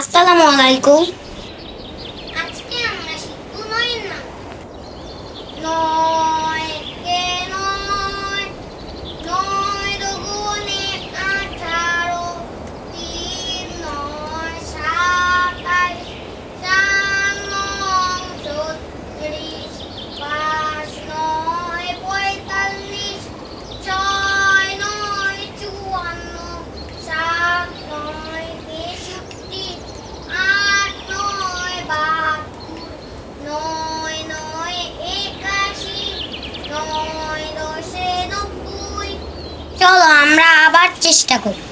আসসালামু আলাইকুম। আজকে আমরা শিখব নয়ের নাম। নয় কে নয়, নয় দুগুণে 18, 3 9 27, 4 9 36, 5 9 45, 6 9 54, 7 9 63, 8 9 72, 9 9 81, 9 10 90। চলো আমরা আবার চেষ্টা করি।